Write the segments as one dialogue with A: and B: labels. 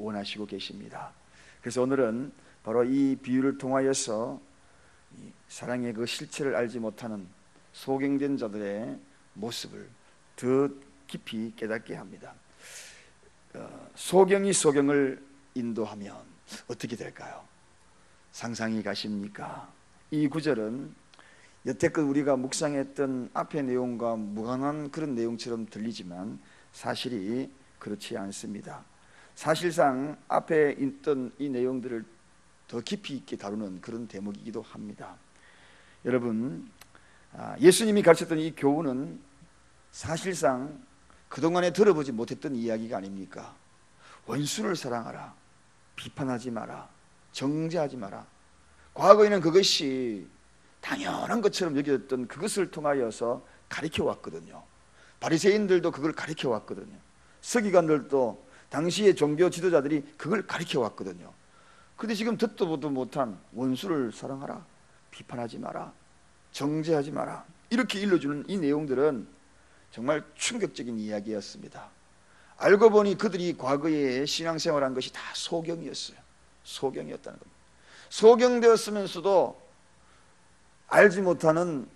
A: 원하시고 계십니다. 그래서 오늘은 바로 이 비유를 통하여서 사랑의 그 실체를 알지 못하는 소경된 자들의 모습을 더 깊이 깨닫게 합니다. 소경이 소경을 인도하면 어떻게 될까요? 상상이 가십니까? 이 구절은 여태껏 우리가 묵상했던 앞의 내용과 무관한 그런 내용처럼 들리지만 사실이 그렇지 않습니다. 사실상 앞에 있던 이 내용들을 더 깊이 있게 다루는 그런 대목이기도 합니다. 여러분, 예수님이 가르쳤던 이 교훈은 사실상 그동안에 들어보지 못했던 이야기가 아닙니까? 원수를 사랑하라, 비판하지 마라, 정죄하지 마라. 과거에는 그것이 당연한 것처럼 여겨졌던 그것을 통하여서 가르쳐 왔거든요. 바리새인들도 그걸 가르쳐 왔거든요. 서기관들도 당시의 종교 지도자들이 그걸 가르쳐 왔거든요. 그런데 지금 듣도 보도 못한 원수를 사랑하라, 비판하지 마라, 정죄하지 마라, 이렇게 일러주는 이 내용들은 정말 충격적인 이야기였습니다. 알고 보니 그들이 과거에 신앙생활한 것이 다 소경이었어요. 소경이었다는 겁니다. 소경되었으면서도 알지 못하는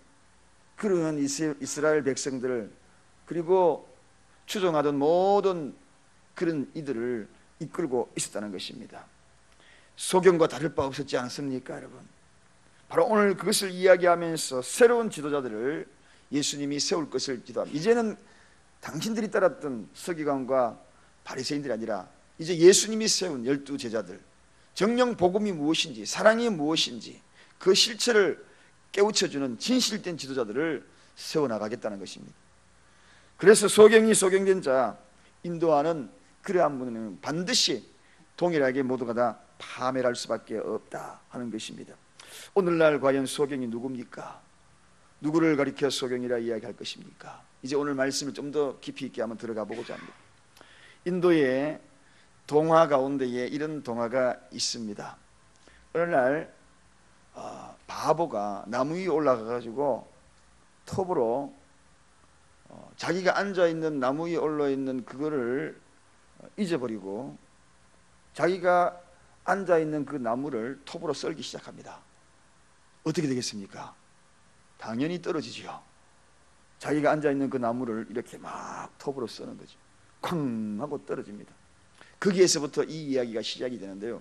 A: 그런 이스라엘 백성들을, 그리고 추종하던 모든 그런 이들을 이끌고 있었다는 것입니다. 소경과 다를 바 없었지 않습니까, 여러분? 바로 오늘 그것을 이야기하면서 새로운 지도자들을 예수님이 세울 것을 기도합니다. 이제는 당신들이 따랐던 서기관과 바리새인들이 아니라 이제 예수님이 세운 12 제자들, 정령 복음이 무엇인지, 사랑이 무엇인지 그 실체를 깨우쳐주는 진실된 지도자들을 세워나가겠다는 것입니다. 그래서 소경이 소경된 자 인도하는 그러한 분은 반드시 동일하게 모두가 다 파멸할 수밖에 없다 하는 것입니다. 오늘날 과연 소경이 누굽니까? 누구를 가리켜 소경이라 이야기할 것입니까? 이제 오늘 말씀을 좀 더 깊이 있게 한번 들어가 보고자 합니다. 인도의 동화 가운데에 이런 동화가 있습니다. 어느 날 바보가 나무 위에 올라가가지고 톱으로 자기가 앉아있는 나무 위에 올라있는 그거를 잊어버리고 자기가 앉아있는 그 나무를 톱으로 썰기 시작합니다. 어떻게 되겠습니까? 당연히 떨어지죠. 자기가 앉아있는 그 나무를 이렇게 막 톱으로 쓰는 거죠. 쾅 하고 떨어집니다. 거기에서부터 이 이야기가 시작이 되는데요,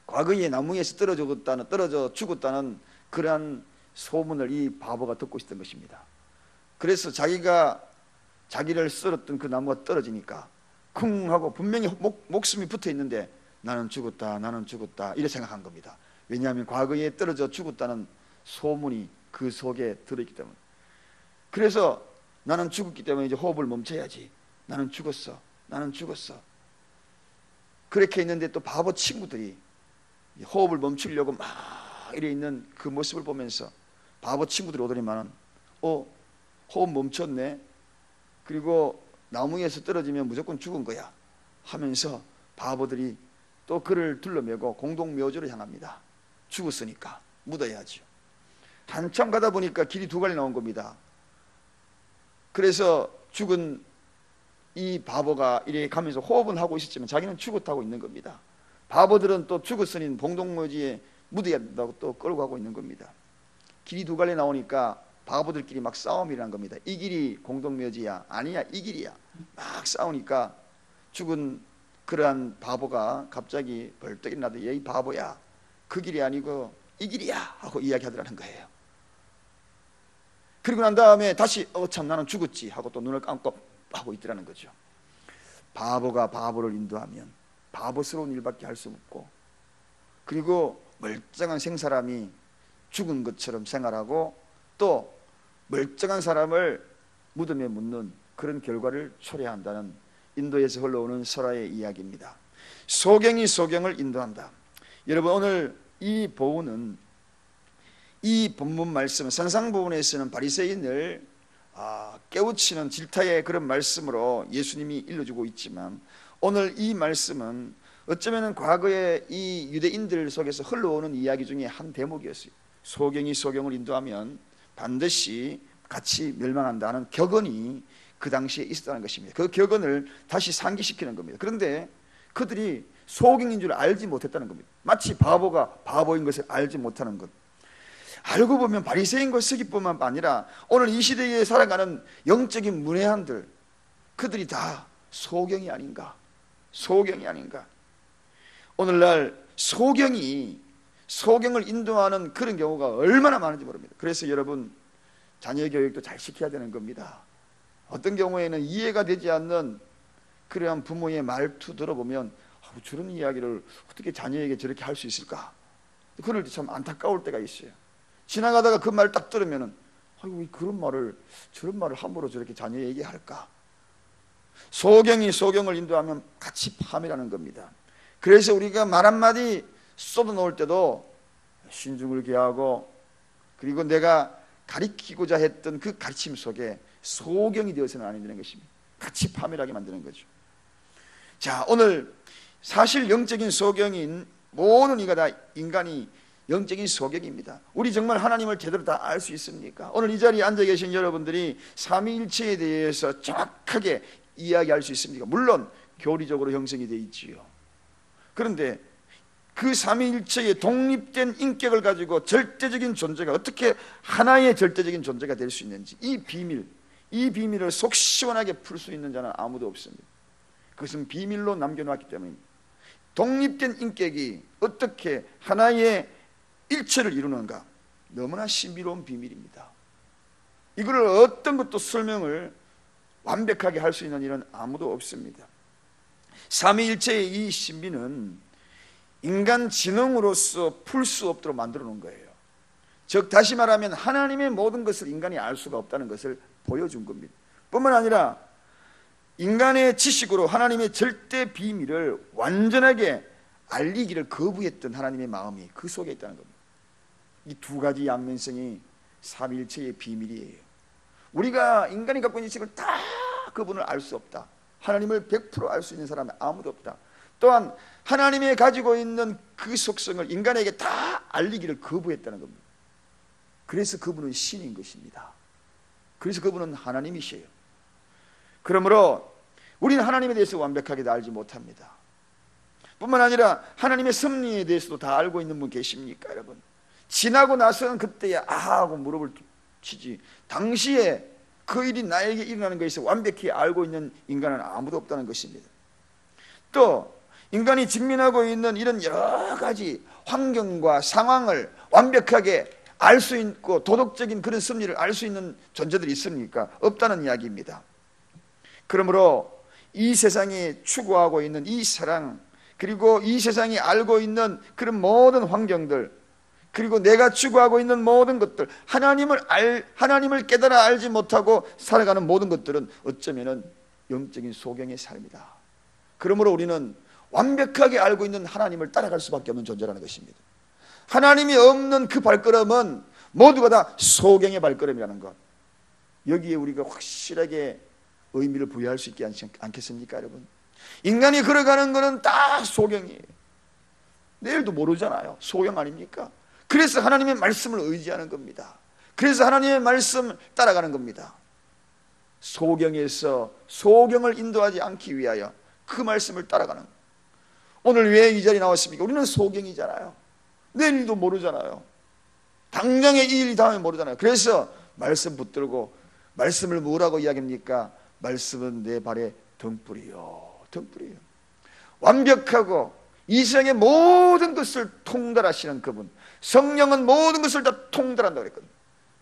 A: 과거에 나무에서 떨어져 죽었다는 그러한 소문을 이 바보가 듣고 있었던 것입니다. 그래서 자기를 썰었던 그 나무가 떨어지니까 쿵 하고 분명히 목숨이 붙어 있는데 나는 죽었다, 나는 죽었다 이렇게 생각한 겁니다. 왜냐하면 과거에 떨어져 죽었다는 소문이 그 속에 들어있기 때문에. 그래서 나는 죽었기 때문에 이제 호흡을 멈춰야지, 나는 죽었어, 나는 죽었어. 그렇게 있는데 또 바보 친구들이 호흡을 멈추려고 막 이래 있는 그 모습을 보면서 바보 친구들이 오더니만은 호흡 멈췄네, 그리고 나무에서 떨어지면 무조건 죽은 거야 하면서 바보들이 또 그를 둘러매고 공동묘지로 향합니다. 죽었으니까 묻어야죠. 한참 가다 보니까 길이 두 갈래 나온 겁니다. 그래서 죽은 이 바보가 이렇게 가면서 호흡은 하고 있었지만 자기는 죽었다고 있는 겁니다. 바보들은 또 죽었으니 공동묘지에 묻어야 된다고 또 끌고 가고 있는 겁니다. 길이 두 갈래 나오니까 바보들끼리 막 싸움이 일어난 겁니다. 이 길이 공동묘지야, 아니야 이 길이야, 막 싸우니까 죽은 그러한 바보가 갑자기 벌떡 일어나도 이 바보야, 그 길이 아니고 이 길이야 하고 이야기하더라는 거예요. 그리고 난 다음에 다시 참 나는 죽었지 하고 또 눈을 감고 하고 있더라는 거죠. 바보가 바보를 인도하면 바보스러운 일밖에 할 수 없고, 그리고 멀쩡한 생사람이 죽은 것처럼 생활하고 또 멀쩡한 사람을 무덤에 묻는 그런 결과를 초래한다는 인도에서 흘러오는 설화의 이야기입니다. 소경이 소경을 인도한다. 여러분, 오늘 이 보훈은, 이 본문 말씀 상상 부분에서는 바리새인을 깨우치는 질타의 그런 말씀으로 예수님이 일러주고 있지만, 오늘 이 말씀은 어쩌면 과거의 이 유대인들 속에서 흘러오는 이야기 중에 한 대목이었어요. 소경이 소경을 인도하면 반드시 같이 멸망한다는 격언이 그 당시에 있었다는 것입니다. 그 격언을 다시 상기시키는 겁니다. 그런데 그들이 소경인 줄 알지 못했다는 겁니다. 마치 바보가 바보인 것을 알지 못하는 것. 알고 보면 바리새인과 서기뿐만 아니라 오늘 이 시대에 살아가는 영적인 문외한들, 그들이 다 소경이 아닌가, 소경이 아닌가. 오늘날 소경을 인도하는 그런 경우가 얼마나 많은지 모릅니다. 그래서 여러분, 자녀 교육도 잘 시켜야 되는 겁니다. 어떤 경우에는 이해가 되지 않는 그러한 부모의 말투 들어보면 저런 이야기를 어떻게 자녀에게 저렇게 할 수 있을까? 그럴 때 참 안타까울 때가 있어요. 지나가다가 그 말 딱 들으면은 왜 저런 말을 함부로 저렇게 자녀에게 할까? 소경을 인도하면 같이 파멸하는 겁니다. 그래서 우리가 말 한마디 쏟아놓을 때도 신중을 기하고, 그리고 내가 가리키고자 했던 그 가르침 속에 소경이 되어서는 안 되는 것입니다. 같이 파멸하게 만드는 거죠. 자, 오늘 사실 영적인 소경인 모든 이가 다 인간이 영적인 소경입니다. 우리 정말 하나님을 제대로 다 알 수 있습니까? 오늘 이 자리에 앉아 계신 여러분들이 삼위일체에 대해서 정확하게 이야기할 수 있습니까? 물론 교리적으로 형성이 되어 있지요. 그런데 그 삼위일체의 독립된 인격을 가지고 절대적인 존재가 어떻게 하나의 절대적인 존재가 될 수 있는지, 이 비밀을 속 시원하게 풀 수 있는 자는 아무도 없습니다. 그것은 비밀로 남겨놓았기 때문입니다. 독립된 인격이 어떻게 하나의 일체를 이루는가, 너무나 신비로운 비밀입니다. 이거를 어떤 것도 설명을 완벽하게 할 수 있는 일은 아무도 없습니다. 삼위일체의 이 신비는 인간 지능으로서 풀 수 없도록 만들어 놓은 거예요. 즉 다시 말하면 하나님의 모든 것을 인간이 알 수가 없다는 것을 보여준 겁니다. 뿐만 아니라 인간의 지식으로 하나님의 절대 비밀을 완전하게 알리기를 거부했던 하나님의 마음이 그 속에 있다는 겁니다. 이 두 가지 양면성이 삼위일체의 비밀이에요. 우리가 인간이 갖고 있는 지식을 다 그분을 알 수 없다. 하나님을 100% 알 수 있는 사람은 아무도 없다. 또한 하나님이 가지고 있는 그 속성을 인간에게 다 알리기를 거부했다는 겁니다. 그래서 그분은 신인 것입니다. 그래서 그분은 하나님이셔요. 그러므로 우리는 하나님에 대해서 완벽하게 알지 못합니다. 뿐만 아니라 하나님의 섭리에 대해서도 다 알고 있는 분 계십니까, 여러분? 지나고 나서는 그때야 하고 무릎을 치지, 당시에 그 일이 나에게 일어나는 것에서 완벽히 알고 있는 인간은 아무도 없다는 것입니다. 또 인간이 직면하고 있는 이런 여러 가지 환경과 상황을 완벽하게 알 수 있고 도덕적인 그런 섭리를 알 수 있는 존재들이 있습니까? 없다는 이야기입니다. 그러므로 이 세상에 추구하고 있는 이 사랑, 그리고 이 세상이 알고 있는 그런 모든 환경들, 그리고 내가 추구하고 있는 모든 것들, 하나님을 깨달아 알지 못하고 살아가는 모든 것들은 어쩌면은 영적인 소경의 삶이다. 그러므로 우리는 완벽하게 알고 있는 하나님을 따라갈 수밖에 없는 존재라는 것입니다. 하나님이 없는 그 발걸음은 모두가 다 소경의 발걸음이라는 것, 여기에 우리가 확실하게 의미를 부여할 수 있지 않겠습니까, 여러분? 인간이 걸어가는 것은 다 소경이에요. 내일도 모르잖아요. 소경 아닙니까? 그래서 하나님의 말씀을 의지하는 겁니다. 그래서 하나님의 말씀 따라가는 겁니다. 소경에서 소경을 인도하지 않기 위하여 그 말씀을 따라가는 거예요. 오늘 왜 이 자리에 나왔습니까? 우리는 소경이잖아요. 내일도 모르잖아요. 당장의 이 일이 다음에 모르잖아요. 그래서 말씀 붙들고, 말씀을 뭐라고 이야기합니까? 말씀은 내 발의 등불이요, 등불이요. 완벽하고 이 세상의 모든 것을 통달하시는 그분, 성령은 모든 것을 다 통달한다고 그랬거든요.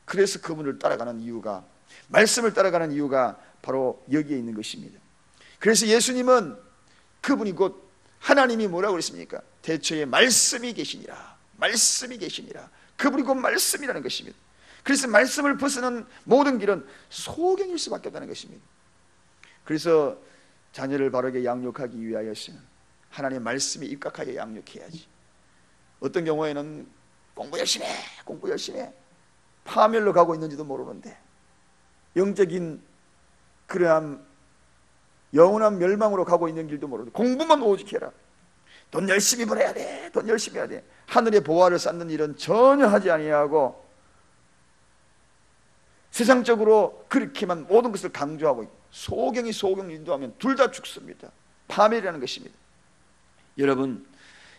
A: 그래서 그분을 따라가는 이유가, 말씀을 따라가는 이유가 바로 여기에 있는 것입니다. 그래서 예수님은 그분이 곧 하나님이 뭐라고 그랬습니까? 대초에 말씀이 계시니라, 말씀이 계시니라. 그분이 곧 말씀이라는 것입니다. 그래서 말씀을 벗어난 모든 길은 소경일 수밖에 없다는 것입니다. 그래서 자녀를 바르게 양육하기 위하여서는 하나님의 말씀에 입각하게 양육해야지. 어떤 경우에는 공부 열심히 해 파멸로 가고 있는지도 모르는데, 영적인 그러한 영원한 멸망으로 가고 있는 길도 모르는데 공부만 오직 해라, 돈 열심히 벌어야 돼, 돈 열심히 해야 돼, 하늘의 보화를 쌓는 일은 전혀 하지 아니하고 세상적으로 그렇게만 모든 것을 강조하고 있고, 소경이 소경을 인도하면 둘 다 죽습니다. 파멸이라는 것입니다. 여러분,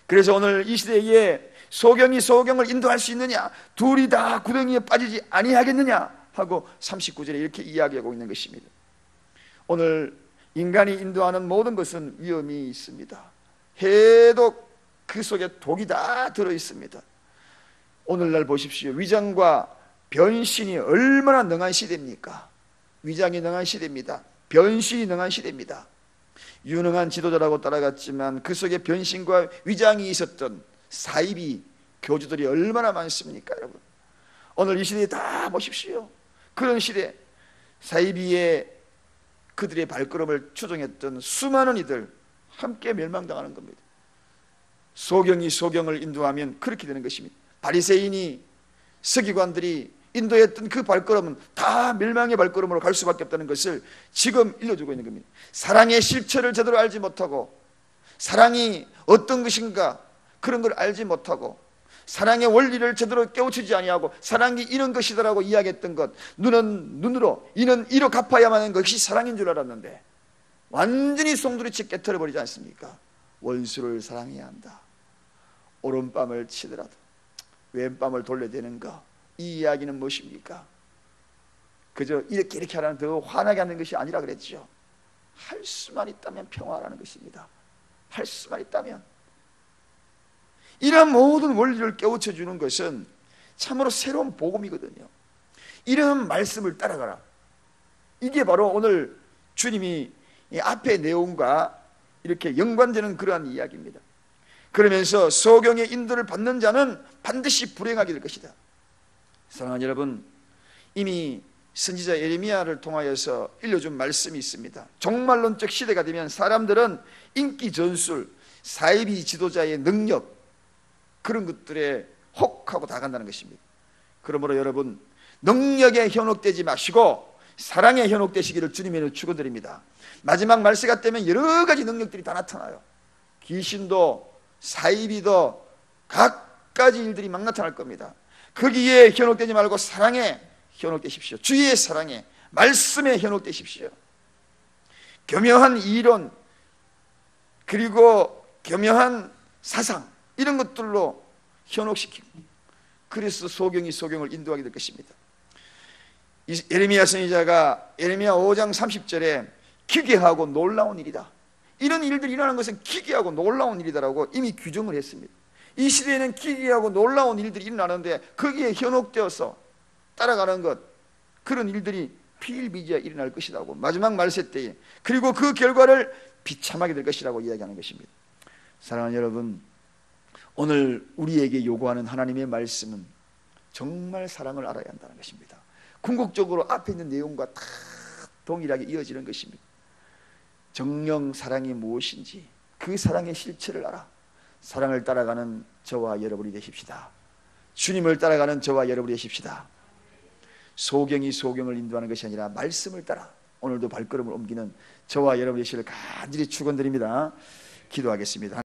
A: 그래서 오늘 이 시대에 소경이 소경을 인도할 수 있느냐, 둘이 다 구덩이에 빠지지 아니하겠느냐 하고 39절에 이렇게 이야기하고 있는 것입니다. 오늘 인간이 인도하는 모든 것은 위험이 있습니다. 해도 그 속에 독이 다 들어있습니다. 오늘날 보십시오. 위장과 변신이 얼마나 능한 시대입니까? 위장이 능한 시대입니다. 변신이 능한 시대입니다. 유능한 지도자라고 따라갔지만 그 속에 변신과 위장이 있었던 사이비 교주들이 얼마나 많습니까, 여러분? 오늘 이 시대에 다 보십시오. 그런 시대, 사이비의 그들의 발걸음을 추종했던 수많은 이들 함께 멸망당하는 겁니다. 소경이 소경을 인도하면 그렇게 되는 것입니다. 바리새인이, 서기관들이 인도했던 그 발걸음은 다 멸망의 발걸음으로 갈 수밖에 없다는 것을 지금 일러주고 있는 겁니다. 사랑의 실체를 제대로 알지 못하고, 사랑이 어떤 것인가 그런 걸 알지 못하고, 사랑의 원리를 제대로 깨우치지 아니하고 사랑이 이런 것이다라고 이야기했던 것, 눈은 눈으로, 이는 이로 갚아야만 하는 것이 사랑인 줄 알았는데 완전히 송두리째 깨트려버리지 않습니까? 원수를 사랑해야 한다. 오른밤을 치더라도 왼밤을 돌려대는 것, 이 이야기는 무엇입니까? 그저 이렇게 하라는 더 화나게 하는 것이 아니라 그랬죠. 할 수만 있다면 평화라는 것입니다. 할 수만 있다면. 이런 모든 원리를 깨우쳐 주는 것은 참으로 새로운 복음이거든요. 이런 말씀을 따라가라. 이게 바로 오늘 주님이 앞의 내용과 이렇게 연관되는 그러한 이야기입니다. 그러면서 소경의 인도를 받는 자는 반드시 불행하게 될 것이다. 사랑하는 여러분, 이미 선지자 예레미야를 통하여서 일러준 말씀이 있습니다. 종말론적 시대가 되면 사람들은 인기 전술, 사이비 지도자의 능력, 그런 것들에 혹하고 다 간다는 것입니다. 그러므로 여러분, 능력에 현혹되지 마시고 사랑에 현혹되시기를 주님의 축원드립니다. 마지막 말세가 되면 여러 가지 능력들이 다 나타나요. 귀신도 사이비도 각가지 일들이 막 나타날 겁니다. 거기에 현혹되지 말고 사랑에 현혹되십시오. 주의 사랑에, 말씀에 현혹되십시오. 교묘한 이론, 그리고 교묘한 사상, 이런 것들로 현혹시키고, 그래서 소경이 소경을 인도하게 될 것입니다. 예레미야 선지자가 예레미야 5장 30절에 기괴하고 놀라운 일이다, 이런 일들이 일어나는 것은 기괴하고 놀라운 일이다라고 이미 규정을 했습니다. 이 시대에는 기괴하고 놀라운 일들이 일어나는데 거기에 현혹되어서 따라가는 것, 그런 일들이 비일비재하게 일어날 것이라고, 마지막 말세 때에, 그리고 그 결과를 비참하게 될 것이라고 이야기하는 것입니다. 사랑하는 여러분, 오늘 우리에게 요구하는 하나님의 말씀은 정말 사랑을 알아야 한다는 것입니다. 궁극적으로 앞에 있는 내용과 다 동일하게 이어지는 것입니다. 정령 사랑이 무엇인지 그 사랑의 실체를 알아 사랑을 따라가는 저와 여러분이 되십시다. 주님을 따라가는 저와 여러분이 되십시다. 소경이 소경을 인도하는 것이 아니라 말씀을 따라 오늘도 발걸음을 옮기는 저와 여러분이 되시기를 간절히 축원드립니다. 기도하겠습니다.